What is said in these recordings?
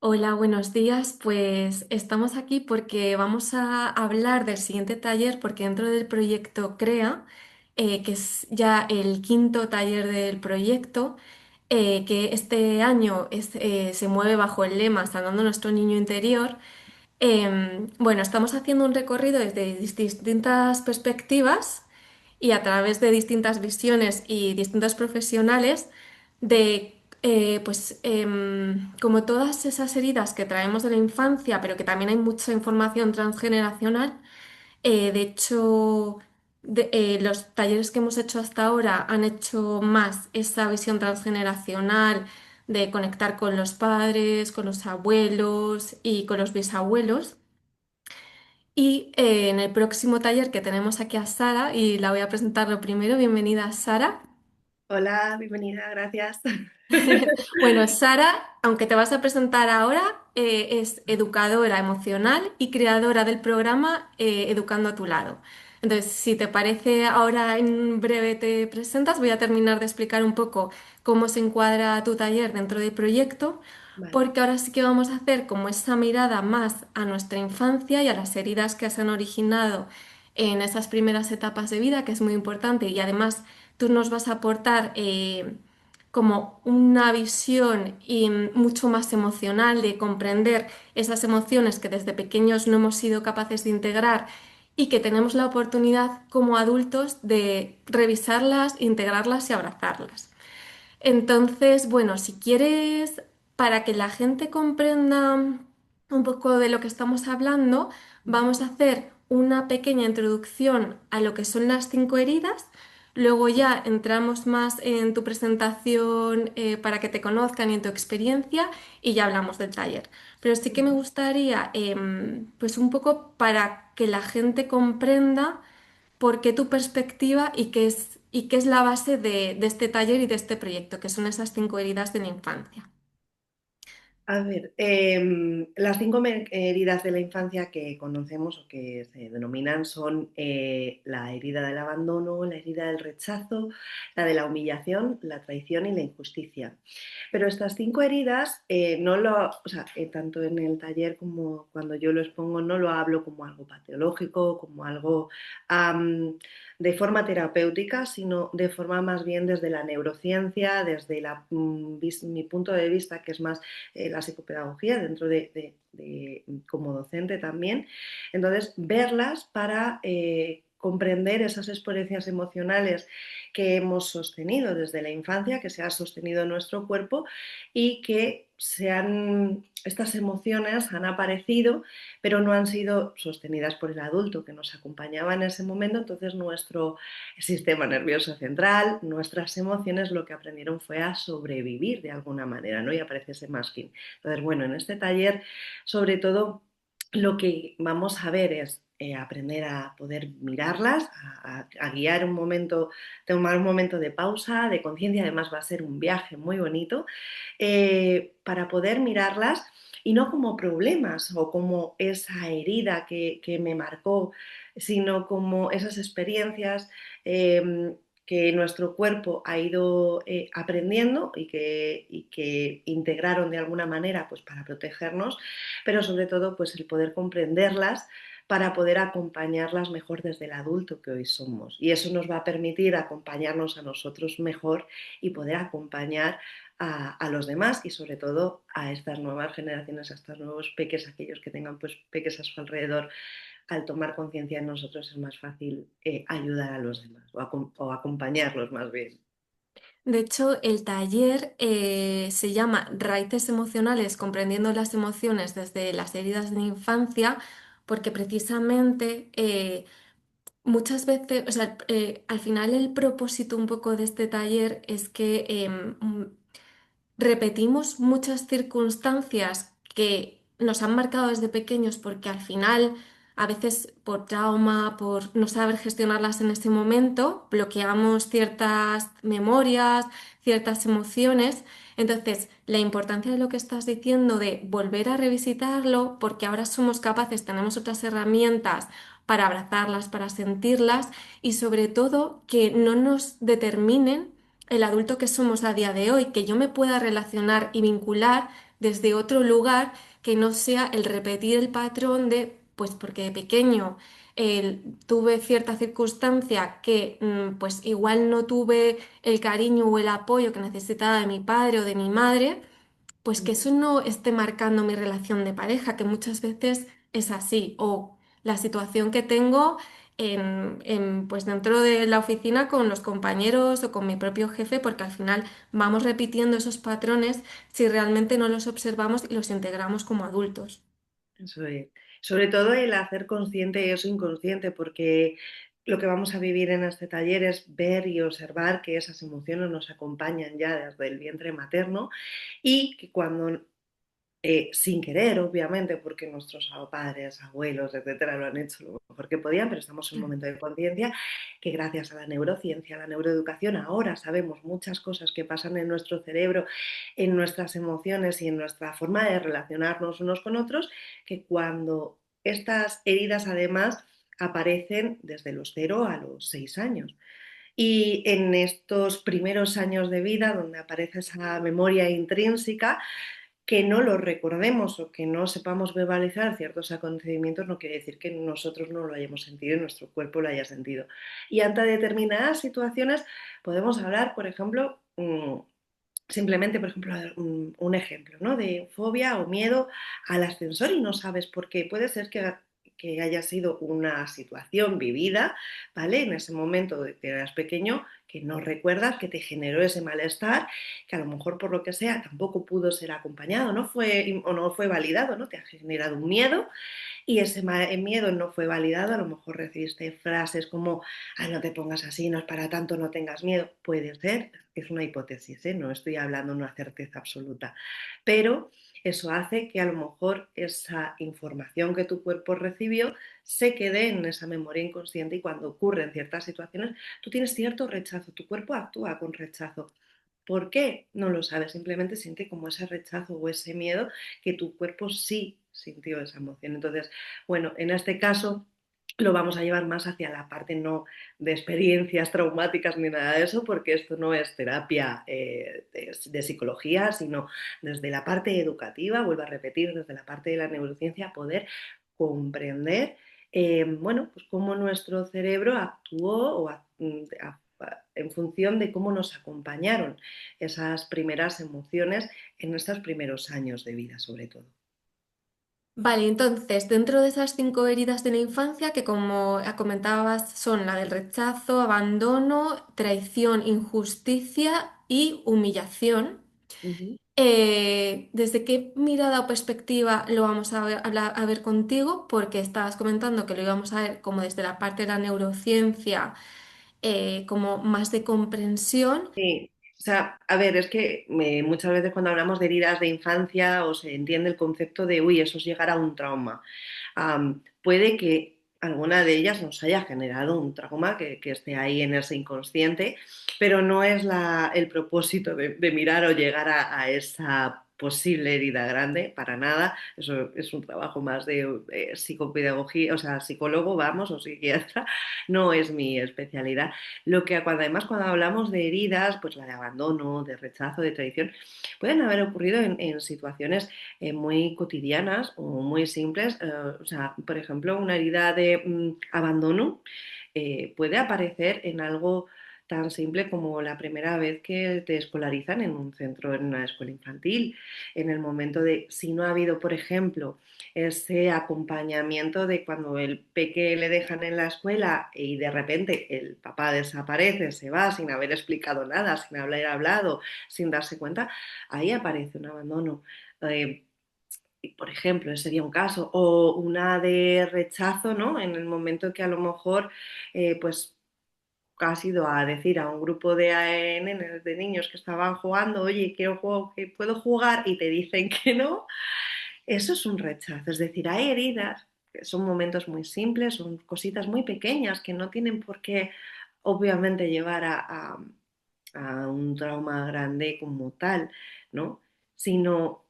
Hola, buenos días. Pues estamos aquí porque vamos a hablar del siguiente taller, porque dentro del proyecto CREA, que es ya el quinto taller del proyecto, que este año se mueve bajo el lema Sanando nuestro niño interior. Bueno, estamos haciendo un recorrido desde distintas perspectivas y a través de distintas visiones y distintos profesionales de, como todas esas heridas que traemos de la infancia, pero que también hay mucha información transgeneracional. De hecho, los talleres que hemos hecho hasta ahora han hecho más esa visión transgeneracional de conectar con los padres, con los abuelos y con los bisabuelos. Y en el próximo taller que tenemos aquí a Sara, y la voy a presentar lo primero. Bienvenida, Sara. Hola, bienvenida, gracias. Bueno, Sara, aunque te vas a presentar ahora, es educadora emocional y creadora del programa Educando a tu lado. Entonces, si te parece, ahora en breve te presentas. Voy a terminar de explicar un poco cómo se encuadra tu taller dentro del proyecto, Vale, porque ahora sí que vamos a hacer como esa mirada más a nuestra infancia y a las heridas que se han originado en esas primeras etapas de vida, que es muy importante. Y además, tú nos vas a aportar como una visión mucho más emocional de comprender esas emociones que desde pequeños no hemos sido capaces de integrar y que tenemos la oportunidad como adultos de revisarlas, integrarlas y abrazarlas. Entonces, bueno, si quieres, para que la gente comprenda un poco de lo que estamos hablando, vamos a hacer una pequeña introducción a lo que son las cinco heridas. Luego ya entramos más en tu presentación para que te conozcan y en tu experiencia y ya hablamos del taller. Pero sí que me gustaría, pues un poco para que la gente comprenda por qué tu perspectiva y qué es la base de este taller y de este proyecto, que son esas cinco heridas de la infancia. a ver, las heridas de la infancia que conocemos o que se denominan son la herida del abandono, la herida del rechazo, la de la humillación, la traición y la injusticia. Pero estas cinco heridas, o sea, tanto en el taller como cuando yo lo expongo, no lo hablo como algo patológico, como algo am, de forma terapéutica, sino de forma más bien desde la neurociencia, desde mi punto de vista, que es más la psicopedagogía, dentro como docente también. Entonces, verlas para comprender esas experiencias emocionales que hemos sostenido desde la infancia, que se ha sostenido en nuestro cuerpo y que estas emociones han aparecido, pero no han sido sostenidas por el adulto que nos acompañaba en ese momento. Entonces, nuestro sistema nervioso central, nuestras emociones, lo que aprendieron fue a sobrevivir de alguna manera, ¿no? Y aparece ese masking. Entonces, bueno, en este taller, sobre todo, lo que vamos a ver es aprender a poder mirarlas, a guiar un momento, tomar un momento de pausa, de conciencia. Además va a ser un viaje muy bonito para poder mirarlas y no como problemas o como esa herida que me marcó, sino como esas experiencias que nuestro cuerpo ha ido aprendiendo y que integraron de alguna manera pues, para protegernos, pero sobre todo pues, el poder comprenderlas para poder acompañarlas mejor desde el adulto que hoy somos. Y eso nos va a permitir acompañarnos a nosotros mejor y poder acompañar a los demás y sobre todo a estas nuevas generaciones, a estos nuevos peques, aquellos que tengan pues peques a su alrededor. Al tomar conciencia en nosotros es más fácil ayudar a los demás o acompañarlos más bien. De hecho, el taller se llama Raíces emocionales, comprendiendo las emociones desde las heridas de la infancia, porque precisamente muchas veces, o sea, al final el propósito un poco de este taller es que repetimos muchas circunstancias que nos han marcado desde pequeños porque al final, a veces por trauma, por no saber gestionarlas en ese momento, bloqueamos ciertas memorias, ciertas emociones. Entonces, la importancia de lo que estás diciendo de volver a revisitarlo, porque ahora somos capaces, tenemos otras herramientas para abrazarlas, para sentirlas y sobre todo que no nos determinen el adulto que somos a día de hoy, que yo me pueda relacionar y vincular desde otro lugar que no sea el repetir el patrón de, pues porque de pequeño tuve cierta circunstancia que pues igual no tuve el cariño o el apoyo que necesitaba de mi padre o de mi madre, pues que Ujú. eso no esté marcando mi relación de pareja, que muchas veces es así, o la situación que tengo pues dentro de la oficina con los compañeros o con mi propio jefe, porque al final vamos repitiendo esos patrones si realmente no los observamos y los integramos como adultos. Eso es. Sobre todo el hacer consciente eso inconsciente, porque lo que vamos a vivir en este taller es ver y observar que esas emociones nos acompañan ya desde el vientre materno y que cuando sin querer, obviamente, porque nuestros padres, abuelos, etcétera, lo han hecho lo mejor que podían, pero estamos en un momento de conciencia que gracias a la neurociencia, a la neuroeducación, ahora sabemos muchas cosas que pasan en nuestro cerebro, en nuestras emociones y en nuestra forma de relacionarnos unos con otros, que cuando estas heridas además aparecen desde los 0 a los 6 años. Y en estos primeros años de vida, donde aparece esa memoria intrínseca, que no lo recordemos o que no sepamos verbalizar ciertos acontecimientos no quiere decir que nosotros no lo hayamos sentido y nuestro cuerpo lo haya sentido. Y ante determinadas situaciones podemos hablar, por ejemplo, simplemente, por ejemplo, un ejemplo, ¿no? De fobia o miedo al ascensor y no sabes por qué. Puede ser que haya sido una situación vivida, ¿vale? En ese momento de que eras pequeño, que no recuerdas, que te generó ese malestar, que a lo mejor por lo que sea tampoco pudo ser acompañado, ¿no? O no fue validado, ¿no? Te ha generado un miedo y ese miedo no fue validado, a lo mejor recibiste frases como, ah, no te pongas así, no es para tanto, no tengas miedo. Puede ser, es una hipótesis, ¿eh? No estoy hablando de una certeza absoluta, pero eso hace que a lo mejor esa información que tu cuerpo recibió se quede en esa memoria inconsciente y cuando ocurren ciertas situaciones, tú tienes cierto rechazo, tu cuerpo actúa con rechazo. ¿Por qué? No lo sabes, simplemente siente como ese rechazo o ese miedo que tu cuerpo sí sintió esa emoción. Entonces, bueno, en este caso lo vamos a llevar más hacia la parte no de experiencias traumáticas ni nada de eso, porque esto no es terapia de psicología, sino desde la parte educativa, vuelvo a repetir, desde la parte de la neurociencia, poder comprender, bueno, pues cómo nuestro cerebro actuó en función de cómo nos acompañaron esas primeras emociones en nuestros primeros años de vida, sobre todo. Vale, entonces, dentro de esas 5 heridas de la infancia, que como comentabas son la del rechazo, abandono, traición, injusticia y humillación, Uh -huh. ¿desde qué mirada o perspectiva lo vamos a ver contigo? Porque estabas comentando que lo íbamos a ver como desde la parte de la neurociencia, como más de comprensión. Sí, o sea, a ver, es que muchas veces cuando hablamos de heridas de infancia o se entiende el concepto de, uy, eso es llegar a un trauma. Puede que alguna de ellas nos haya generado un trauma que esté ahí en ese inconsciente, pero no es el propósito de mirar o llegar a esa posible herida grande, para nada. Eso es un trabajo más de psicopedagogía, o sea, psicólogo, vamos, o psiquiatra, no es mi especialidad. Lo que además cuando hablamos de heridas, pues la de abandono, de rechazo, de traición, pueden haber ocurrido en situaciones muy cotidianas o muy simples. O sea, por ejemplo, una herida de abandono puede aparecer en algo tan simple como la primera vez que te escolarizan en un centro, en una escuela infantil, en el momento de, si no ha habido, por ejemplo, ese acompañamiento de cuando el peque le dejan en la escuela y de repente el papá desaparece, se va sin haber explicado nada, sin haber hablado, sin darse cuenta, ahí aparece un abandono. Eh, por ejemplo, ese sería un caso, o una de rechazo, ¿no? En el momento que a lo mejor, pues, has ido a decir a un grupo nenes, de niños que estaban jugando, oye, quiero juego, que puedo jugar, y te dicen que no, eso es un rechazo. Es decir, hay heridas, que son momentos muy simples, son cositas muy pequeñas que no tienen por qué, obviamente, llevar a un trauma grande como tal, ¿no? Sino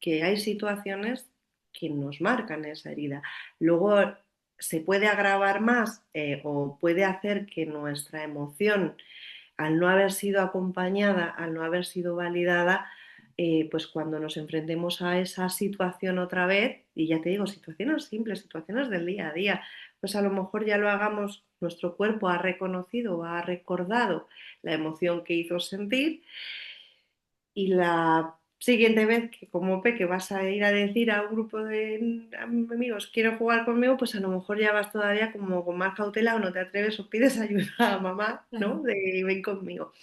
que hay situaciones que nos marcan esa herida. Luego se puede agravar más o puede hacer que nuestra emoción, al no haber sido acompañada, al no haber sido validada, pues cuando nos enfrentemos a esa situación otra vez, y ya te digo, situaciones simples, situaciones del día a día, pues a lo mejor ya lo hagamos, nuestro cuerpo ha reconocido o ha recordado la emoción que hizo sentir y la siguiente vez que como Peque vas a ir a decir a un grupo de amigos quiero jugar conmigo, pues a lo mejor ya vas todavía como con más cautela o no te atreves o pides ayuda a mamá, ¿no? Claro. De ven conmigo.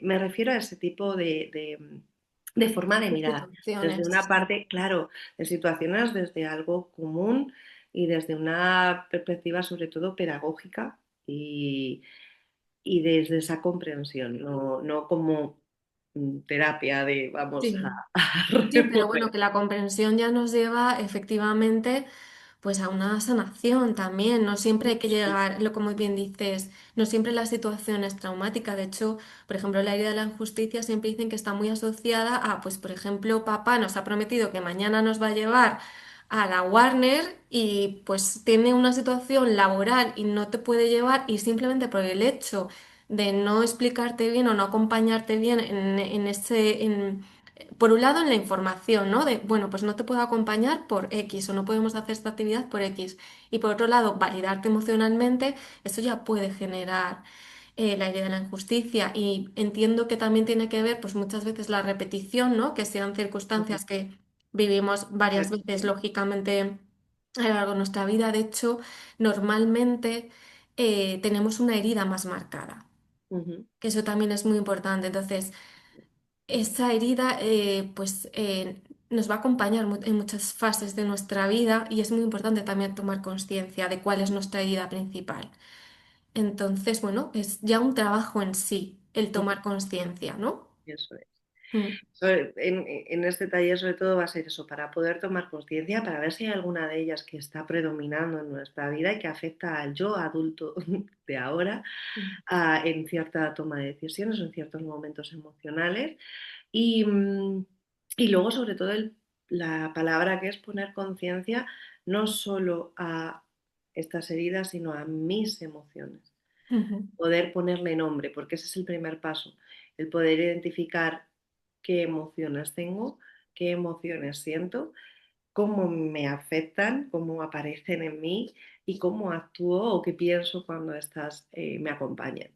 Me refiero a ese tipo de forma de De mirar. Desde una situaciones. parte, claro, de situaciones desde algo común y desde una perspectiva sobre todo pedagógica y, y desde esa comprensión, no como terapia de vamos a, Sí. a Sí, pero remover. bueno, que la comprensión ya nos lleva efectivamente pues a una sanación también. No siempre hay que llegar, lo como bien dices, no siempre la situación es traumática. De hecho, por ejemplo, la herida de la injusticia siempre dicen que está muy asociada a, pues, por ejemplo, papá nos ha prometido que mañana nos va a llevar a la Warner y pues tiene una situación laboral y no te puede llevar y simplemente por el hecho de no explicarte bien o no acompañarte bien en ese, por un lado en la información, ¿no? De, bueno, pues no te puedo acompañar por X o no podemos hacer esta actividad por X. Y por otro lado, validarte emocionalmente, eso ya puede generar la idea de la injusticia. Y entiendo que también tiene que ver, pues muchas veces la repetición, ¿no? Que sean circunstancias que vivimos varias veces, lógicamente, a lo largo de nuestra vida. De hecho, normalmente tenemos una herida más marcada, Ujú, que eso también es muy importante. Entonces, esa herida nos va a acompañar en muchas fases de nuestra vida y es muy importante también tomar conciencia de cuál es nuestra herida principal. Entonces, bueno, es ya un trabajo en sí el ujú, tomar conciencia, ¿no? eso es. Mm, En este taller sobre todo va a ser eso, para poder tomar conciencia, para ver si hay alguna de ellas que está predominando en nuestra vida y que afecta al yo adulto de ahora mm, en cierta toma de decisiones o en ciertos momentos emocionales. Y, y luego sobre todo la palabra que es poner conciencia no solo a estas heridas, sino a mis emociones. ujú, Poder ponerle nombre, porque ese es el primer paso, el poder identificar qué emociones tengo, qué emociones siento, cómo me afectan, cómo aparecen en mí y cómo actúo o qué pienso cuando estas me acompañan.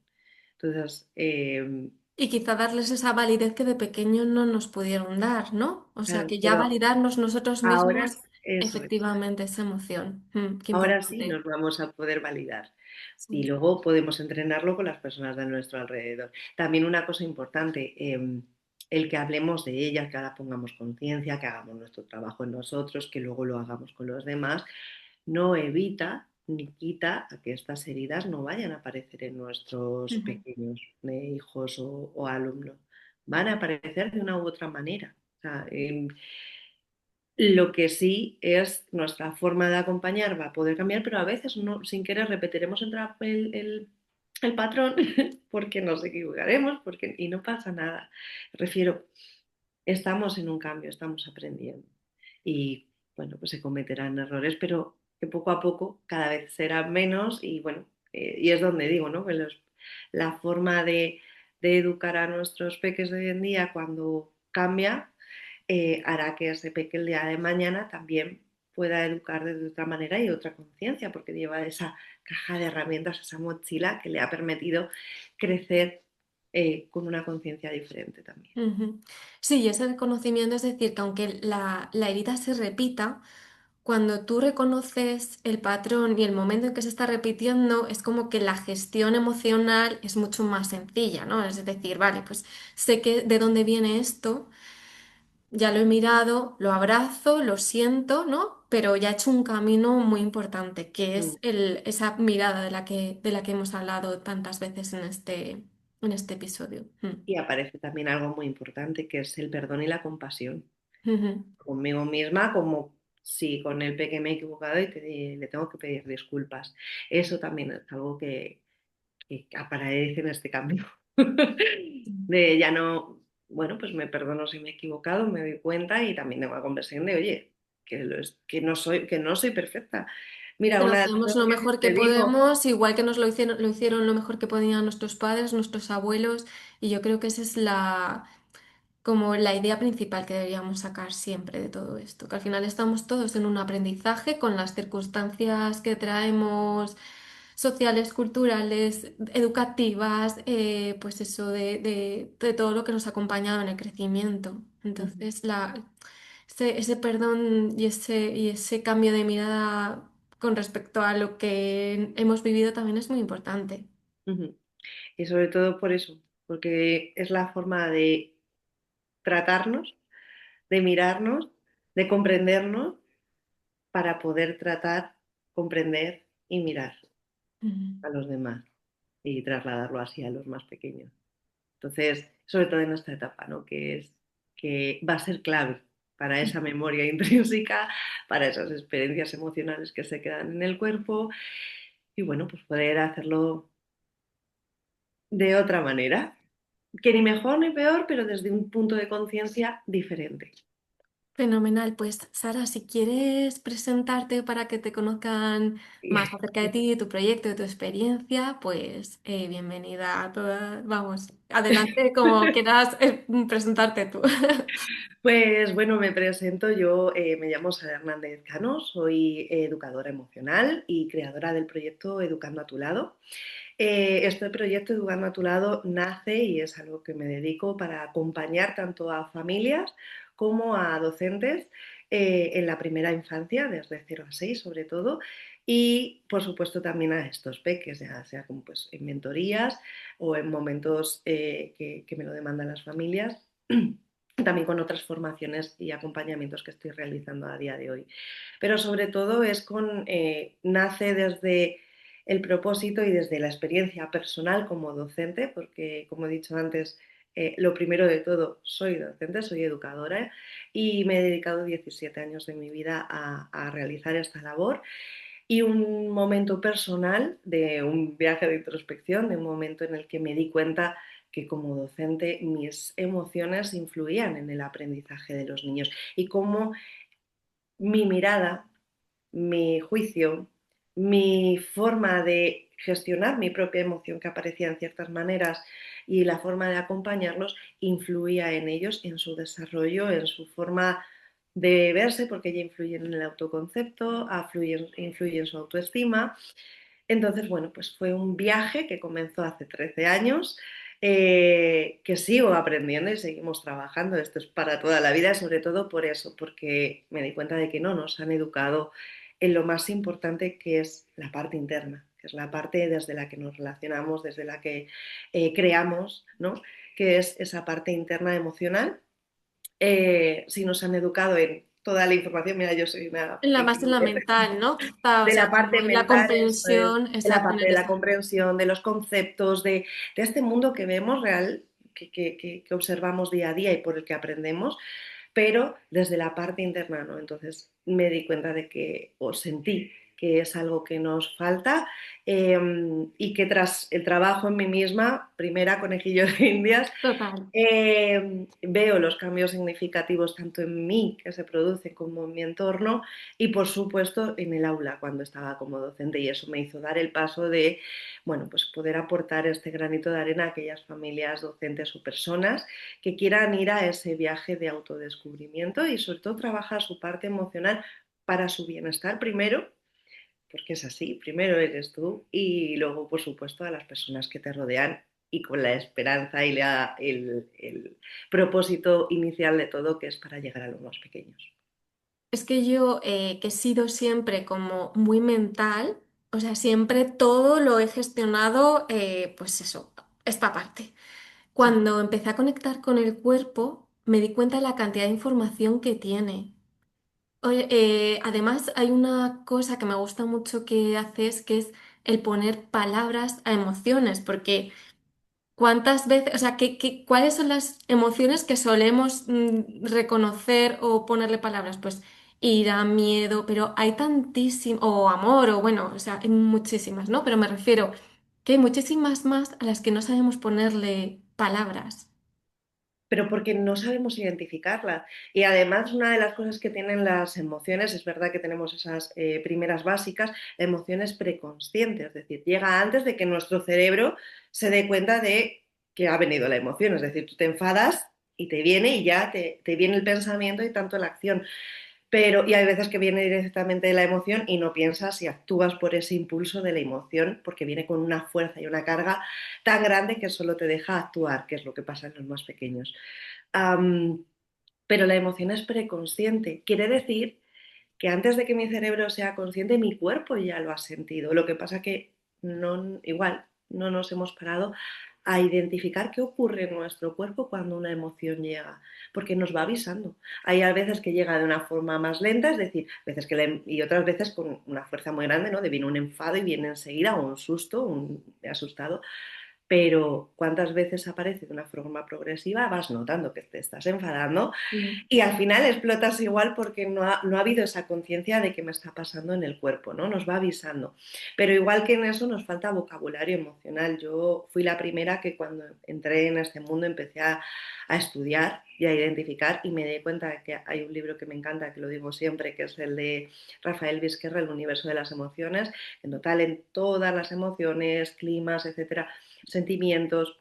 Entonces, y quizá darles esa validez que de pequeños no nos pudieron dar, ¿no? O sea, claro, que ya pero validarnos nosotros ahora mismos eso es. efectivamente esa emoción. Qué Ahora sí importante. nos vamos a poder validar y Sí. luego podemos entrenarlo con las personas de nuestro alrededor. También una cosa importante, el que hablemos de ella, que ahora pongamos conciencia, que hagamos nuestro trabajo en nosotros, que luego lo hagamos con los demás, no evita ni quita a que estas heridas no vayan a aparecer en nuestros Ujú, pequeños hijos o alumnos. Van a aparecer de una u otra manera. O sea, lo que sí es nuestra forma de acompañar va a poder cambiar, pero a veces no, sin querer repetiremos el patrón porque nos equivocaremos y no pasa nada. Refiero, estamos en un cambio, estamos aprendiendo y bueno, pues se cometerán errores, pero que poco a poco cada vez serán menos y bueno, y es donde digo, ¿no? Que la forma de educar a nuestros peques de hoy en día cuando cambia hará que ese peque el día de mañana también pueda educar de otra manera y otra conciencia, porque lleva esa caja de herramientas, esa mochila que le ha permitido crecer con una conciencia diferente también. ujú. Sí, y ese reconocimiento es decir, que aunque la herida se repita, cuando tú reconoces el patrón y el momento en que se está repitiendo, es como que la gestión emocional es mucho más sencilla, ¿no? Es decir, vale, pues sé que de dónde viene esto, ya lo he mirado, lo abrazo, lo siento, ¿no? Pero ya he hecho un camino muy importante, que Mm. es esa mirada de la que hemos hablado tantas veces en este episodio. Y aparece también algo muy importante, que es el perdón y la compasión Ujú, conmigo misma, como si con el peque me he equivocado y le tengo que pedir disculpas. Eso también es algo que aparece en este cambio. De ya no, bueno, pues me perdono si me he equivocado, me doy cuenta y también tengo la conversión de, oye, que no soy perfecta. Mira, que lo una de las hacemos cosas lo que mejor que te digo, podemos, igual que nos lo hicieron lo mejor que podían nuestros padres, nuestros abuelos, y yo creo que esa es como la idea principal que deberíamos sacar siempre de todo esto, que al final estamos todos en un aprendizaje con las circunstancias que traemos sociales, culturales, educativas, pues eso de todo lo que nos ha acompañado en el crecimiento. Ujú, Entonces, ese perdón y ese cambio de mirada con respecto a lo que hemos vivido también es muy importante. ujú. Y sobre todo por eso, porque es la forma de tratarnos, de mirarnos, de comprendernos para poder tratar, comprender y mirar Mm. a los demás y trasladarlo así a los más pequeños. Entonces, sobre todo en esta etapa, ¿no? Que va a ser clave para esa memoria intrínseca, para esas experiencias emocionales que se quedan en el cuerpo y bueno, pues poder hacerlo de otra manera, que ni mejor ni peor, pero desde un punto de conciencia diferente. Fenomenal, pues Sara, si quieres presentarte para que te conozcan más acerca de ti, de tu proyecto, de tu experiencia, pues bienvenida a todas. Vamos, adelante como quieras presentarte tú. Pues bueno, me presento, yo me llamo Sara Hernández Cano, soy educadora emocional y creadora del proyecto Educando a tu lado. Este proyecto Educando a tu lado nace y es algo que me dedico para acompañar tanto a familias como a docentes en la primera infancia, desde 0 a 6 sobre todo, y por supuesto también a estos peques, ya sea como pues, en mentorías o en momentos que me lo demandan las familias. También con otras formaciones y acompañamientos que estoy realizando a día de hoy. Pero sobre todo nace desde el propósito y desde la experiencia personal como docente, porque como he dicho antes, lo primero de todo, soy docente, soy educadora y me he dedicado 17 años de mi vida a realizar esta labor y un momento personal de un viaje de introspección, de un momento en el que me di cuenta que como docente mis emociones influían en el aprendizaje de los niños y cómo mi mirada, mi juicio, mi forma de gestionar mi propia emoción que aparecía en ciertas maneras y la forma de acompañarlos influía en ellos, en su desarrollo, en su forma de verse, porque ya influyen en el autoconcepto, influye en su autoestima. Entonces, bueno, pues fue un viaje que comenzó hace 13 años, que sigo aprendiendo y seguimos trabajando. Esto es para toda la vida, sobre todo por eso, porque me di cuenta de que no nos han educado en lo más importante que es la parte interna, que es la parte desde la que nos relacionamos, desde la que creamos, ¿no? Que es esa parte interna emocional. Si nos han educado en toda la información, mira, yo soy una En la más friki en la mental, ¿no? Quizá, o de sea, la como parte en la mental, eso es, comprensión, de la exacto, en parte el de la desarrollo. comprensión, de los conceptos, de este mundo que vemos real, que observamos día a día y por el que aprendemos, pero desde la parte interna, ¿no? Entonces me di cuenta de que, o sentí que es algo que nos falta eh, y que tras el trabajo en mí misma, primera conejillo de Indias, Total. veo los cambios significativos tanto en mí que se producen como en mi entorno y por supuesto en el aula cuando estaba como docente y eso me hizo dar el paso de, bueno, pues poder aportar este granito de arena a aquellas familias, docentes o personas que quieran ir a ese viaje de autodescubrimiento y sobre todo trabajar su parte emocional para su bienestar primero, porque es así, primero eres tú y luego, por supuesto, a las personas que te rodean y con la esperanza y el propósito inicial de todo, que es para llegar a los más pequeños. Es que yo, que he sido siempre como muy mental, o sea, siempre todo lo he gestionado, pues eso, esta parte. Cuando empecé a conectar con el cuerpo, me di cuenta de la cantidad de información que tiene. Oye, además, hay una cosa que me gusta mucho que haces, que es el poner palabras a emociones, porque ¿cuántas veces, o sea, cuáles son las emociones que solemos reconocer o ponerle palabras? Pues ira, miedo, pero hay tantísimo, o amor, o bueno, o sea, hay muchísimas, ¿no? Pero me refiero que hay muchísimas más a las que no sabemos ponerle palabras. Pero porque no sabemos identificarlas. Y además, una de las cosas que tienen las emociones, es verdad que tenemos esas primeras básicas, emociones preconscientes, es decir, llega antes de que nuestro cerebro se dé cuenta de que ha venido la emoción. Es decir, tú te enfadas y te viene y ya te viene el pensamiento y tanto la acción. Pero, y hay veces que viene directamente de la emoción y no piensas y actúas por ese impulso de la emoción porque viene con una fuerza y una carga tan grande que solo te deja actuar, que es lo que pasa en los más pequeños. Um, pero la emoción es preconsciente. Quiere decir que antes de que mi cerebro sea consciente, mi cuerpo ya lo ha sentido. Lo que pasa que no, igual no nos hemos parado a identificar qué ocurre en nuestro cuerpo cuando una emoción llega, porque nos va avisando. Hay a veces que llega de una forma más lenta, es decir, veces que y otras veces con una fuerza muy grande, ¿no? De viene un enfado y viene enseguida o un susto, un asustado, pero cuántas veces aparece de una forma progresiva, vas notando que te estás enfadando Mm. y al final explotas igual porque no ha habido esa conciencia de que me está pasando en el cuerpo, ¿no? Nos va avisando. Pero igual que en eso nos falta vocabulario emocional. Yo fui la primera que cuando entré en este mundo empecé a estudiar y a identificar y me di cuenta de que hay un libro que me encanta, que lo digo siempre, que es el de Rafael Vizquerra, El universo de las emociones. En total, en todas las emociones, climas, etcétera, sentimientos,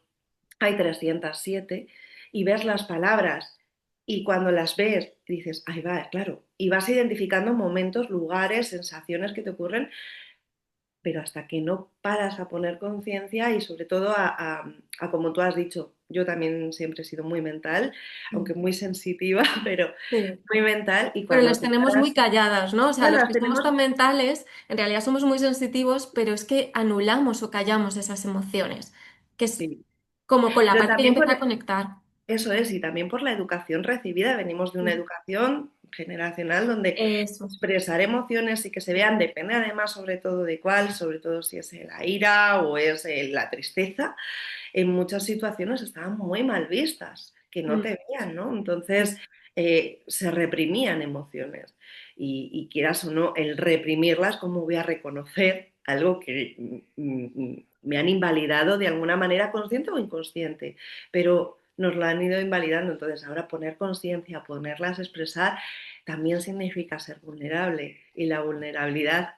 hay 307 y ves las palabras y cuando las ves dices, ahí va, claro, y vas identificando momentos, lugares, sensaciones que te ocurren, pero hasta que no paras a poner conciencia y sobre todo a, como tú has dicho, yo también siempre he sido muy mental, aunque Mm. muy sensitiva, pero Sí. muy mental y Pero cuando las te tenemos muy paras, calladas, ¿no? O sea, ya los las que somos tenemos, tan mentales, en realidad somos muy sensitivos, pero es que anulamos o callamos esas emociones, que es sí, como con la pero parte que yo también empecé a conectar. eso es, y también por la educación recibida. Venimos de una Mm. educación generacional donde Eso, expresar emociones y que se vean depende además sobre todo de cuál, sobre todo si es la ira o es la tristeza, en muchas situaciones estaban muy mal vistas, que no mm, te vean, ¿no? Entonces se reprimían emociones y quieras o no, el reprimirlas, ¿cómo voy a reconocer algo que me han invalidado de alguna manera consciente o inconsciente? Pero nos lo han ido invalidando, entonces ahora poner conciencia, ponerlas a expresar, también significa ser vulnerable y la vulnerabilidad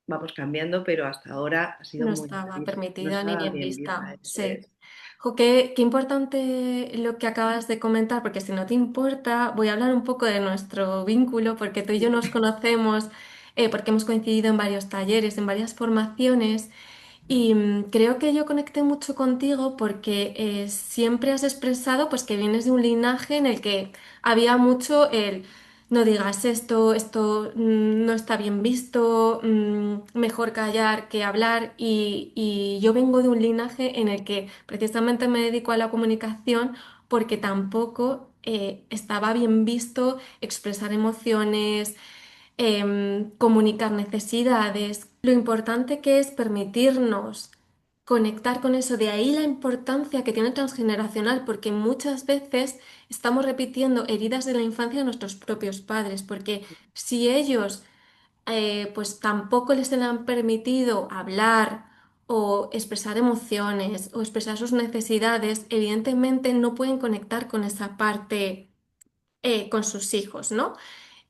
vamos cambiando, pero hasta ahora ha sido no muy mal estaba vista, no permitida ni estaba bien bien vista, vista, eso sí. es. Jo, qué importante lo que acabas de comentar, porque si no te importa, voy a hablar un poco de nuestro vínculo, porque tú y yo nos conocemos, porque hemos coincidido en varios talleres, en varias formaciones. Y creo que yo conecté mucho contigo porque siempre has expresado pues que vienes de un linaje en el que había mucho el no digas esto, esto no está bien visto, mejor callar que hablar y yo vengo de un linaje en el que precisamente me dedico a la comunicación porque tampoco estaba bien visto expresar emociones, comunicar necesidades, lo importante que es permitirnos conectar con eso, de ahí la importancia que tiene transgeneracional, porque muchas veces estamos repitiendo heridas de la infancia de nuestros propios padres, porque si ellos pues tampoco les han permitido hablar o expresar emociones o expresar sus necesidades, evidentemente no pueden conectar con esa parte con sus hijos, ¿no?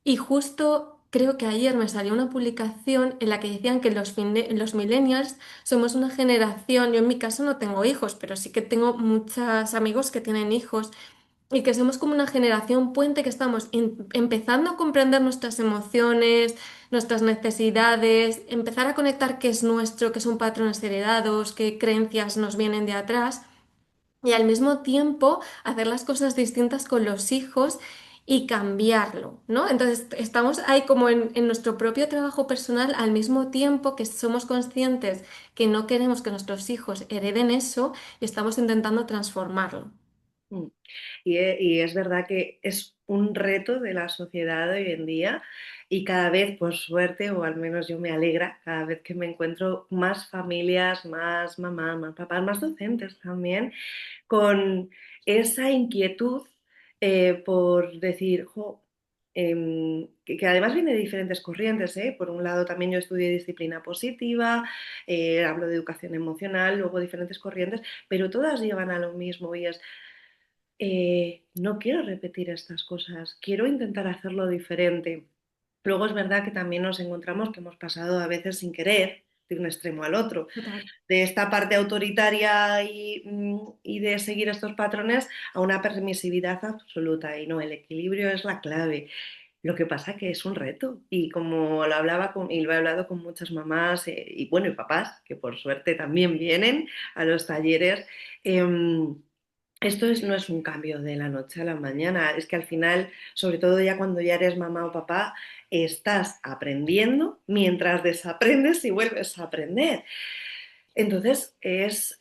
Y justo creo que ayer me salió una publicación en la que decían que los millennials somos una generación, yo en mi caso no tengo hijos, pero sí que tengo muchos amigos que tienen hijos y que somos como una generación puente que estamos empezando a comprender nuestras emociones, nuestras necesidades, empezar a conectar qué es nuestro, qué son patrones heredados, qué creencias nos vienen de atrás y al mismo tiempo hacer las cosas distintas con los hijos y cambiarlo, ¿no? Entonces estamos ahí como en nuestro propio trabajo personal al mismo tiempo que somos conscientes que no queremos que nuestros hijos hereden eso y estamos intentando transformarlo. Mm. Y es verdad que es un reto de la sociedad de hoy en día y cada vez, por suerte, o al menos yo me alegra, cada vez que me encuentro más familias, más mamás, más papás, más docentes también, con esa inquietud por decir, jo, que además viene de diferentes corrientes, ¿eh? Por un lado también yo estudié disciplina positiva, hablo de educación emocional, luego diferentes corrientes, pero todas llevan a lo mismo y es no quiero repetir estas cosas, quiero intentar hacerlo diferente. Luego es verdad que también nos encontramos que hemos pasado a veces sin querer de un extremo al otro, Total. de esta parte autoritaria y de seguir estos patrones a una permisividad absoluta. Y no, el equilibrio es la clave. Lo que pasa que es un reto y como lo hablaba y lo he hablado con muchas mamás y bueno, y papás, que por suerte también vienen a los talleres, eh, no es un cambio de la noche a la mañana, es que al final, sobre todo ya cuando ya eres mamá o papá, estás aprendiendo mientras desaprendes y vuelves a aprender. Entonces es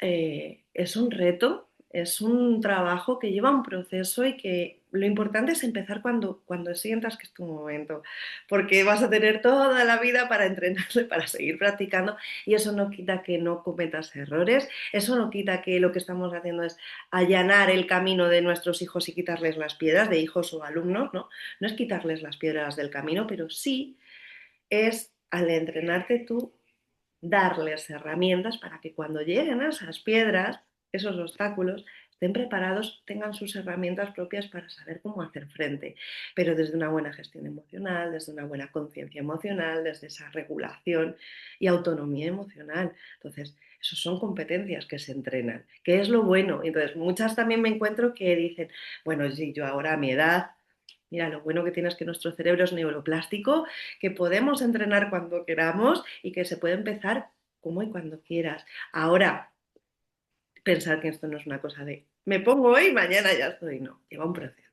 un reto, es un trabajo que lleva un proceso y que lo importante es empezar cuando sientas que es tu momento, porque vas a tener toda la vida para entrenarlo y para seguir practicando y eso no quita que no cometas errores, eso no quita que lo que estamos haciendo es allanar el camino de nuestros hijos y quitarles las piedras, de hijos o alumnos, ¿no? No es quitarles las piedras del camino, pero sí es al entrenarte tú darles herramientas para que cuando lleguen a esas piedras, esos obstáculos, estén preparados, tengan sus herramientas propias para saber cómo hacer frente, pero desde una buena gestión emocional, desde una buena conciencia emocional, desde esa regulación y autonomía emocional. Entonces, esas son competencias que se entrenan, que es lo bueno. Entonces, muchas también me encuentro que dicen, bueno, sí, yo ahora a mi edad, mira, lo bueno que tiene es que nuestro cerebro es neuroplástico, que podemos entrenar cuando queramos y que se puede empezar como y cuando quieras. Ahora, pensar que esto no es una cosa de me pongo hoy y mañana ya estoy, no, lleva un proceso,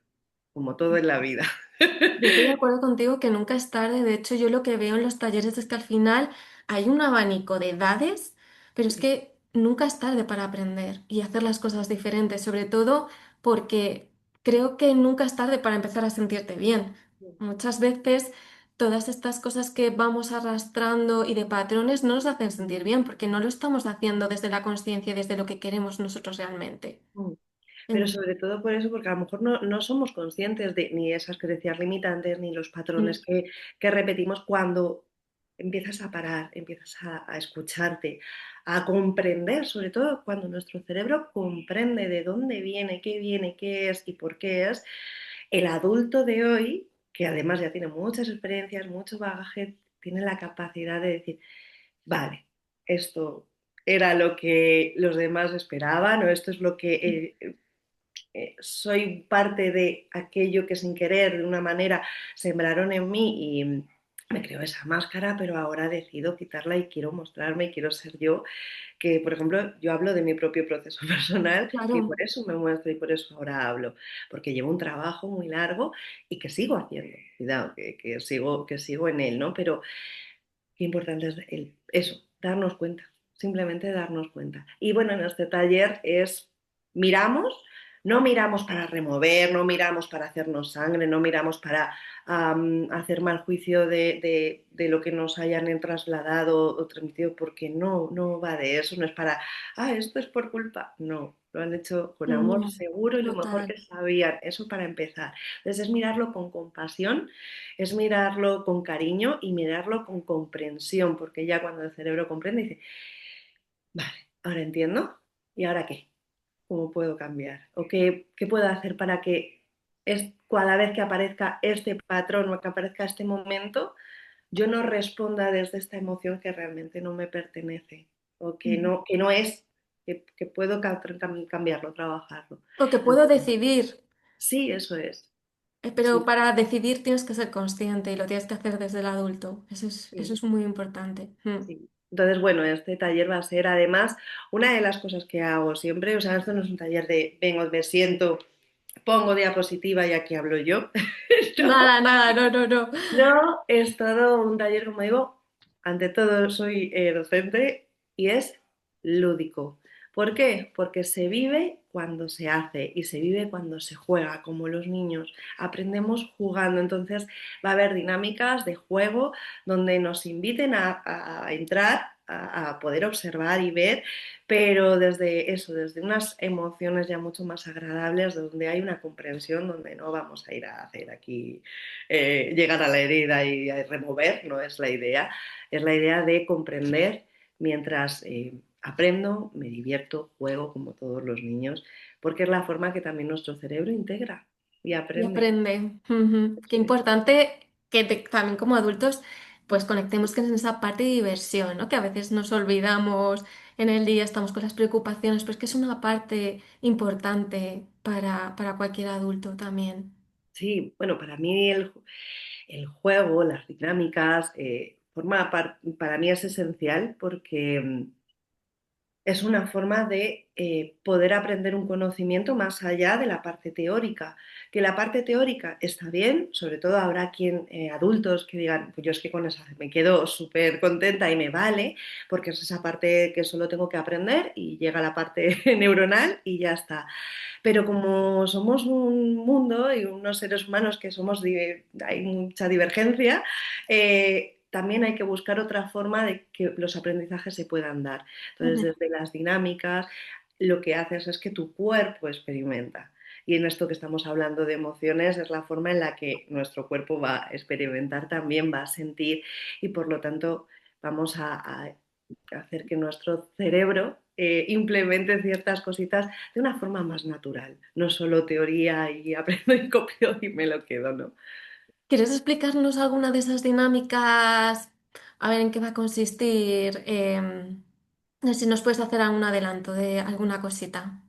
como todo en la vida. Yo estoy de acuerdo contigo que nunca es tarde. De hecho, yo lo que veo en los talleres es que al final hay un abanico de edades, pero es que nunca es tarde para aprender y hacer las cosas diferentes, sobre todo porque creo que nunca es tarde para empezar a sentirte bien. Muchas veces todas estas cosas que vamos arrastrando y de patrones no nos hacen sentir bien porque no lo estamos haciendo desde la conciencia y desde lo que queremos nosotros realmente. Pero En- sobre todo por eso, porque a lo mejor no somos conscientes de ni esas creencias limitantes, ni los patrones Mm, que repetimos cuando empiezas a parar, empiezas a escucharte, a comprender, sobre todo cuando nuestro cerebro comprende de dónde viene, qué es y por qué es, el adulto de hoy, que además ya tiene muchas experiencias, mucho bagaje, tiene la capacidad de decir, vale, esto era lo que los demás esperaban o esto es lo que soy parte de aquello que sin querer, de una manera, sembraron en mí y me creo esa máscara, pero ahora decido quitarla y quiero mostrarme y quiero ser yo, que por ejemplo yo hablo de mi propio proceso personal y claro. por eso me muestro y por eso ahora hablo, porque llevo un trabajo muy largo y que sigo haciendo, cuidado, que sigo en él, ¿no? Pero qué importante es eso, darnos cuenta, simplemente darnos cuenta. Y bueno, en este taller es, miramos, no miramos para remover, no miramos para hacernos sangre, no miramos para hacer mal juicio de lo que nos hayan trasladado o transmitido, porque no va de eso, no es para, esto es por culpa, no. Lo han hecho con amor Mm, seguro y lo mejor total. que sabían. Eso para empezar. Entonces es mirarlo con compasión, es mirarlo con cariño y mirarlo con comprensión, porque ya cuando el cerebro comprende dice, vale, ahora entiendo, ¿y ahora qué? ¿Cómo puedo cambiar? ¿O qué puedo hacer para que cada vez que aparezca este patrón o que aparezca este momento, yo no responda desde esta emoción que realmente no me pertenece o que no es, que puedo cambiarlo, trabajarlo? O que puedo decidir, Sí, eso es. pero Sí, para decidir tienes que ser consciente y lo tienes que hacer desde el adulto. Eso sí. es muy importante. Sí. Entonces, bueno, este taller va a ser además una de las cosas que hago siempre, o sea, esto no es un taller de vengo, me siento, pongo diapositiva y aquí hablo yo. No, Nada, nada, no, no, no. no, es todo un taller, como digo, ante todo soy docente y es lúdico. ¿Por qué? Porque se vive cuando se hace y se vive cuando se juega, como los niños. Aprendemos jugando, entonces va a haber dinámicas de juego donde nos inviten a entrar, a poder observar y ver, pero desde eso, desde unas emociones ya mucho más agradables, donde hay una comprensión, donde no vamos a ir a hacer aquí llegar a la herida y a remover, no es la idea, es la idea de comprender mientras aprendo, me divierto, juego como todos los niños, porque es la forma que también nuestro cerebro integra y Y aprende. aprende. Ujú. Qué Eso es. importante que también como adultos. pues conectemos con esa parte de diversión, ¿no? Que a veces nos olvidamos en el día, estamos con las preocupaciones, pero es que es una parte importante para cualquier adulto también. Sí, bueno, para mí el juego, las dinámicas, para mí es esencial porque es una forma de poder aprender un conocimiento más allá de la parte teórica. Que la parte teórica está bien, sobre todo habrá adultos que digan, pues yo es que con esa me quedo súper contenta y me vale, porque es esa parte que solo tengo que aprender y llega la parte neuronal y ya está. Pero como somos un mundo y unos seres humanos que hay mucha divergencia, también hay que buscar otra forma de que los aprendizajes se puedan dar. Entonces, Ujú. desde las dinámicas, lo que haces es que tu cuerpo experimenta. Y en esto que estamos hablando de emociones es la forma en la que nuestro cuerpo va a experimentar también, va a sentir y por lo tanto vamos a hacer que nuestro cerebro implemente ciertas cositas de una forma más natural, no solo teoría y aprendo y copio y me lo quedo, ¿no? ¿Quieres explicarnos alguna de esas dinámicas? A ver en qué va a consistir. A ver si nos puedes hacer algún adelanto de alguna cosita.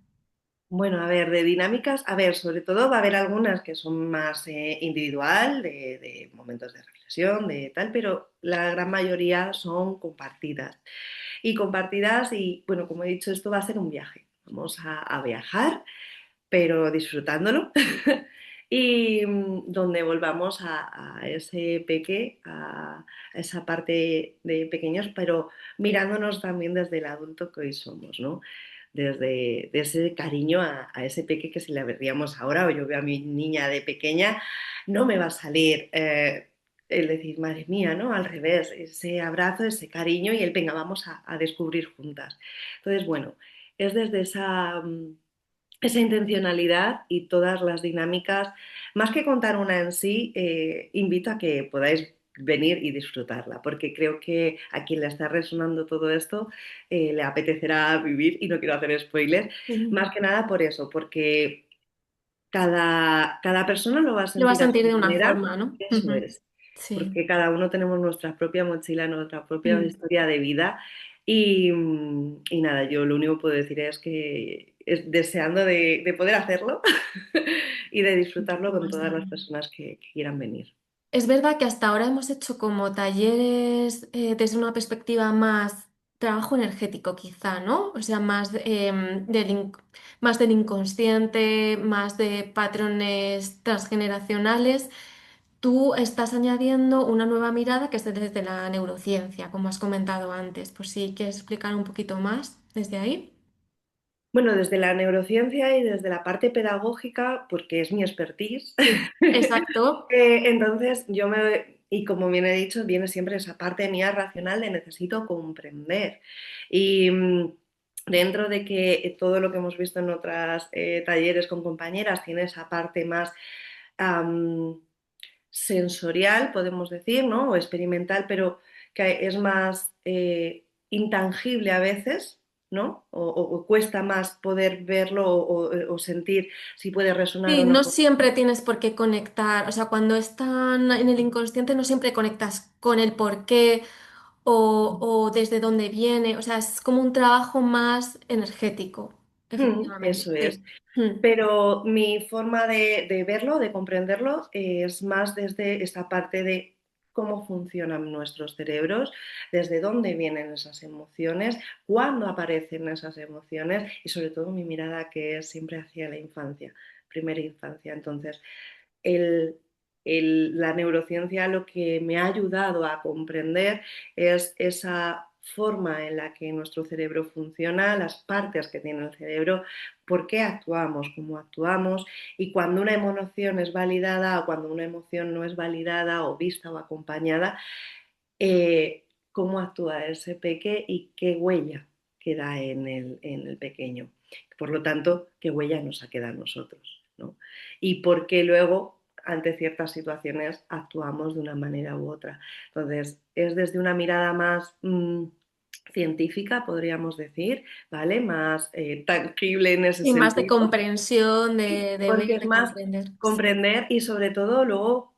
Bueno, a ver, de dinámicas, a ver, sobre todo va a haber algunas que son más individual, de momentos de reflexión, de tal, pero la gran mayoría son compartidas. Y compartidas, y bueno, como he dicho, esto va a ser un viaje. Vamos a viajar pero disfrutándolo. Y donde volvamos a ese a esa parte de pequeños, pero mirándonos también desde el adulto que hoy somos, ¿no? Desde de ese cariño a ese peque que si le veríamos ahora, o yo veo a mi niña de pequeña, no me va a salir el decir, madre mía, ¿no? Al revés, ese abrazo, ese cariño y el venga, vamos a descubrir juntas. Entonces, bueno, es desde esa intencionalidad y todas las dinámicas, más que contar una en sí, invito a que podáis venir y disfrutarla, porque creo que a quien le está resonando todo esto le apetecerá vivir y no quiero hacer spoilers, Ujú. más que nada por eso, porque cada persona lo va a Lo vas sentir a a su sentir de una manera, forma, ¿no? eso Ujú. es, Sí. porque cada uno tenemos nuestra propia mochila, nuestra propia Mm. historia de vida y nada, yo lo único que puedo decir es que es deseando de poder hacerlo y de disfrutarlo con Pues todas las nada. personas que quieran venir. Es verdad que hasta ahora hemos hecho como talleres desde una perspectiva más trabajo energético, quizá, ¿no? O sea, más, más del inconsciente, más de patrones transgeneracionales. Tú estás añadiendo una nueva mirada que es desde la neurociencia, como has comentado antes. Por si quieres explicar un poquito más desde ahí. Bueno, desde la neurociencia y desde la parte pedagógica, porque es mi expertise, Sí, exacto. entonces y como bien he dicho, viene siempre esa parte mía racional de necesito comprender. Y dentro de que todo lo que hemos visto en otros talleres con compañeras tiene esa parte más am, sensorial, podemos decir, ¿no? O experimental, pero que es más intangible a veces, ¿no? O cuesta más poder verlo o sentir si puede resonar o Sí, no. no siempre tienes por qué conectar, o sea, cuando están en el inconsciente no siempre conectas con el por qué o desde dónde viene, o sea, es como un trabajo más energético, efectivamente, Eso es. sí. Mm. Pero mi forma de verlo, de comprenderlo, es más desde esta parte de cómo funcionan nuestros cerebros, desde dónde vienen esas emociones, cuándo aparecen esas emociones y sobre todo mi mirada que es siempre hacia la infancia, primera infancia. Entonces, el, la neurociencia lo que me ha ayudado a comprender es esa forma en la que nuestro cerebro funciona, las partes que tiene el cerebro, por qué actuamos, cómo actuamos y cuando una emoción es validada o cuando una emoción no es validada o vista o acompañada, cómo actúa ese peque y qué huella queda en el pequeño. Por lo tanto, qué huella nos ha quedado a nosotros, ¿no? Y por qué luego, ante ciertas situaciones, actuamos de una manera u otra. Entonces, es desde una mirada más científica, podríamos decir, ¿vale? Más tangible en ese Y más de sentido, comprensión, de porque ver, es de más comprender, sí. comprender y sobre todo luego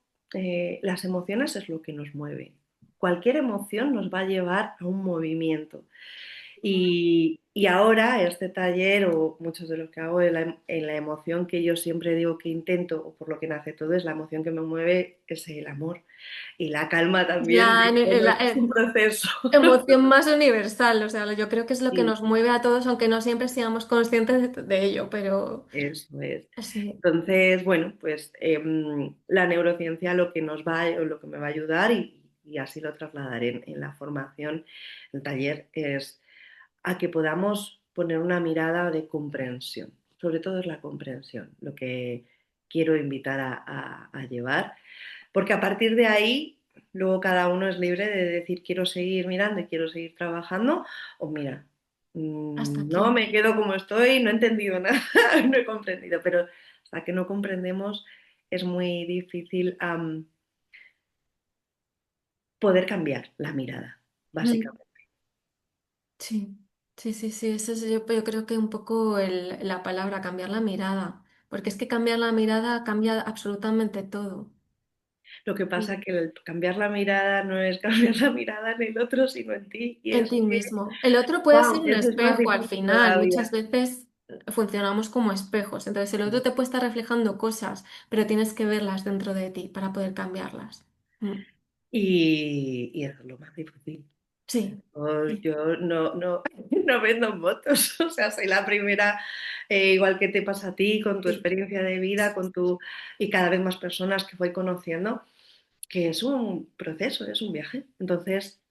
las emociones es lo que nos mueve. cualquier emoción nos va a llevar a un movimiento. Y ahora este taller o muchos de los que hago en la emoción que yo siempre digo que intento o por lo que nace todo es la emoción que me mueve es el amor y la calma también, La, de que, bueno, la, es un proceso. emoción más universal, o sea, yo creo que es lo que Sí, nos mueve a todos, aunque no siempre seamos conscientes de ello, pero eso es. sí. Entonces, bueno, pues la neurociencia lo que nos va, o lo que me va a ayudar y así lo trasladaré en la formación, el taller, es a que podamos poner una mirada de comprensión. Sobre todo es la comprensión, lo que quiero invitar a llevar, porque a partir de ahí, luego cada uno es libre de decir quiero seguir mirando y quiero seguir trabajando, o mira, Hasta no aquí. me quedo como estoy, no he entendido nada, no he comprendido, pero hasta que no comprendemos es muy difícil poder cambiar la mirada, Mm. básicamente. Sí, sí, sí, sí, eso es yo creo que un poco la palabra, cambiar la mirada, porque es que cambiar la mirada cambia absolutamente todo. Lo que Sí. pasa que el cambiar la mirada no es cambiar la mirada en el otro, sino en ti. Y En eso ti que, mismo. El otro puede ser wow, un eso es más espejo al difícil final. Muchas todavía. veces funcionamos como espejos. Entonces el otro te puede estar reflejando cosas, pero tienes que verlas dentro de ti para poder cambiarlas. Mm. Y eso es lo más difícil. Sí, sí, Yo no, no vendo motos, o sea, soy la primera, igual que te pasa a ti, con tu sí. experiencia de vida, y cada vez más personas que voy conociendo, que es un proceso, es un viaje. Entonces,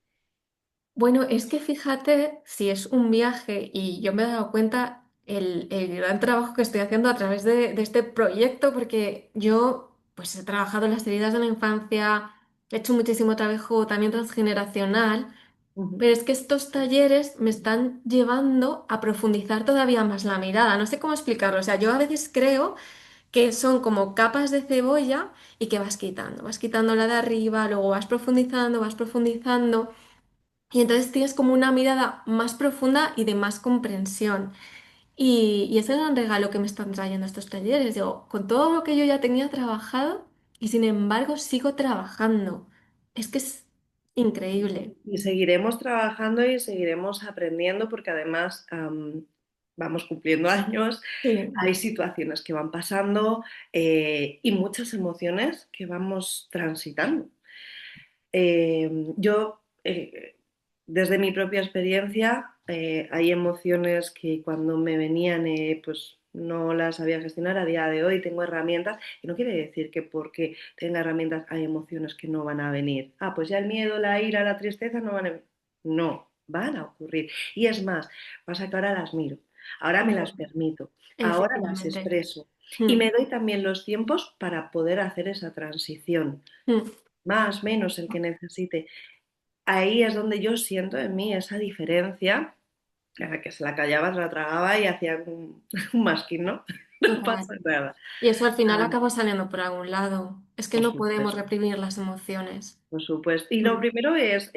Bueno, es que fíjate si es un viaje y yo me he dado cuenta el gran trabajo que estoy haciendo a través de este proyecto, porque yo pues he trabajado en las heridas de la infancia, he hecho muchísimo trabajo también transgeneracional, ujú, pero es que estos talleres me están llevando a profundizar todavía más la mirada. No sé cómo explicarlo. O sea, yo a veces creo que son como capas de cebolla y que vas quitando la de arriba, luego vas profundizando, vas profundizando. Y entonces tienes como una mirada más profunda y de más comprensión. Y ese es el gran regalo que me están trayendo estos talleres. Digo, con todo lo que yo ya tenía trabajado y sin embargo sigo trabajando. Es que es increíble. y seguiremos trabajando y seguiremos aprendiendo porque además vamos cumpliendo años, Sí. hay situaciones que van pasando y muchas emociones que vamos transitando. Yo, desde mi propia experiencia, hay emociones que cuando me venían, pues no las sabía gestionar. A día de hoy tengo herramientas y no quiere decir que porque tenga herramientas hay emociones que no van a venir. Ah, pues ya el miedo, la ira, la tristeza no van a venir. No, van a ocurrir. Y es más, pasa que ahora las miro, ahora me las Ujú. permito, ahora las Efectivamente. expreso y Mm, me doy también los tiempos para poder hacer esa transición mm. más, menos el que necesite. Ahí es donde yo siento en mí esa diferencia, a la que se la callaba, se la tragaba y hacía un masking, ¿no? No Total. pasa nada. Y eso al final Ah, acaba saliendo por algún lado. Es que por no podemos supuesto, reprimir las emociones. por supuesto. Y lo Mm, primero es,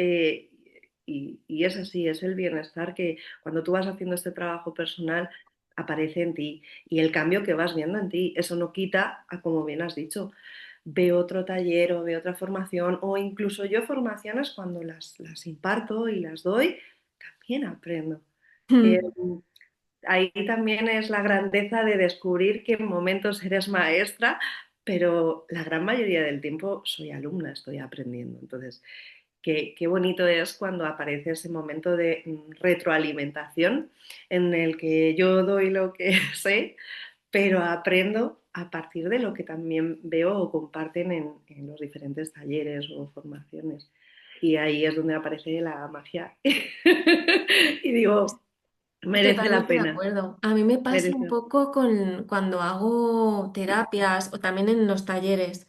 y es así, es el bienestar que cuando tú vas haciendo este trabajo personal aparece en ti y el cambio que vas viendo en ti, eso no quita a, como bien has dicho, ve otro taller o ve otra formación o incluso yo formaciones cuando las imparto y las doy, también aprendo. Eh, mm. Ahí también es la grandeza de descubrir que en momentos eres maestra, pero la gran mayoría del tiempo soy alumna, estoy aprendiendo. Entonces, qué bonito es cuando aparece ese momento de retroalimentación en el que yo doy lo que sé, pero aprendo a partir de lo que también veo o comparten en los diferentes talleres o formaciones. Y ahí es donde aparece la magia. Y digo, merece la Totalmente de pena, acuerdo. A mí me pasa un merece. poco con cuando hago terapias o también en los talleres,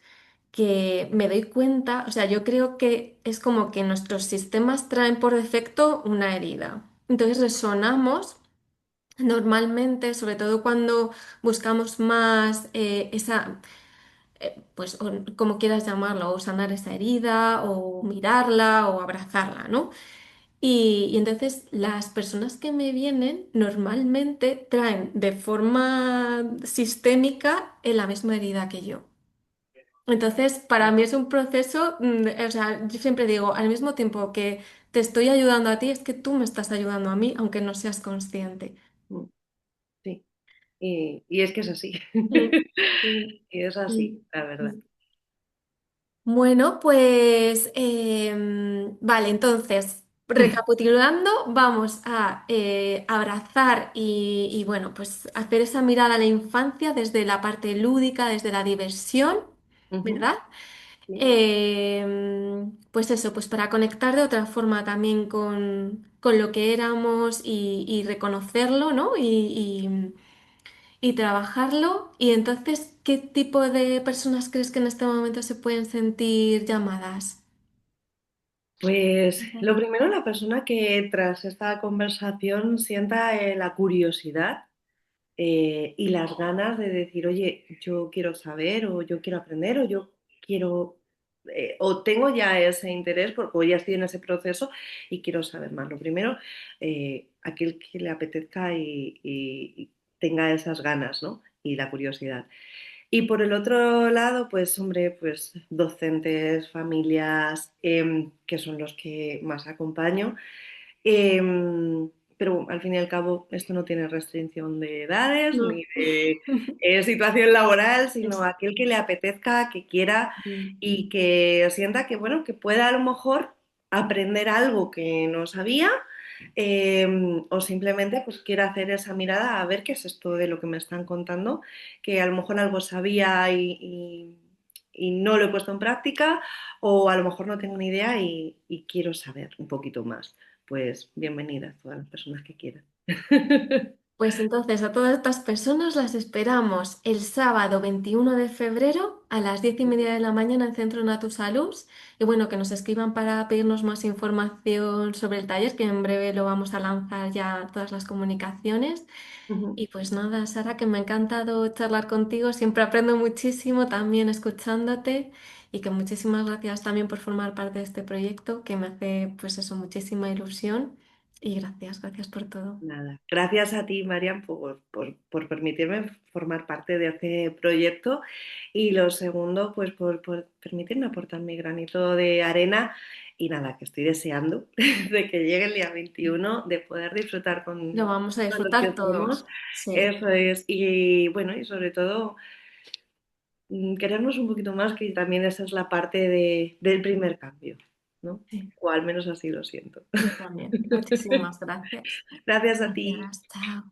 que me doy cuenta, o sea, yo creo que es como que nuestros sistemas traen por defecto una herida. Entonces resonamos normalmente, sobre todo cuando buscamos más esa, pues como quieras llamarlo, o sanar esa herida, o mirarla, o abrazarla, ¿no? Y entonces las personas que me vienen normalmente traen de forma sistémica en la misma herida que yo. Entonces, para mí es un proceso, o sea, yo siempre digo, al mismo tiempo que te estoy ayudando a ti, es que tú me estás ayudando a mí, aunque no seas consciente. Mm, sí, y es que es así. Mm, sí, Y es así, mm, la verdad. mm. Bueno, pues vale, entonces, recapitulando, vamos a abrazar y, bueno, pues hacer esa mirada a la infancia desde la parte lúdica, desde la diversión, Ujú, ¿verdad? sí. Pues eso, pues para conectar de otra forma también con lo que éramos y reconocerlo, ¿no? Y trabajarlo. Y entonces, ¿qué tipo de personas crees que en este momento se pueden sentir llamadas? Pues Ujú. lo primero, la persona que tras esta conversación sienta la curiosidad y las ganas de decir, oye, yo quiero saber o yo quiero aprender o yo quiero, o tengo ya ese interés porque hoy ya estoy en ese proceso y quiero saber más. Lo primero, aquel que le apetezca y tenga esas ganas, ¿no? Y la curiosidad. Y por el otro lado, pues hombre, pues docentes, familias, que son los que más acompaño. Pero al fin y al cabo, esto no tiene restricción de edades No. ni de situación laboral, sino Es- aquel que le apetezca, que quiera mm. y que sienta que, bueno, que pueda a lo mejor aprender algo que no sabía eh, o simplemente pues quiera hacer esa mirada a ver qué es esto de lo que me están contando, que a lo mejor algo sabía y no lo he puesto en práctica o a lo mejor no tengo ni idea y quiero saber un poquito más. Pues bienvenidas todas las personas que quieran. Pues entonces a todas estas personas las esperamos el sábado 21 de febrero a las 10:30 de la mañana en Centro Natusalus. Y bueno, que nos escriban para pedirnos más información sobre el taller, que en breve lo vamos a lanzar ya todas las comunicaciones. Y pues nada, Sara, que me ha encantado charlar contigo. Siempre aprendo muchísimo también escuchándote. Y que muchísimas gracias también por formar parte de este proyecto, que me hace pues eso, muchísima ilusión. Y gracias, gracias por todo. Nada, gracias a ti, Marian, por permitirme formar parte de este proyecto y lo segundo, pues por permitirme aportar mi granito de arena y nada, que estoy deseando de que llegue el día 21, de poder disfrutar Lo vamos a con los que disfrutar somos, todos. Sí, eso es, y bueno, y sobre todo querernos un poquito más, que también esa es la parte del primer cambio, ¿no? sí, O al menos así lo siento. yo también. Muchísimas gracias. Gracias a ti. Gracias, chao.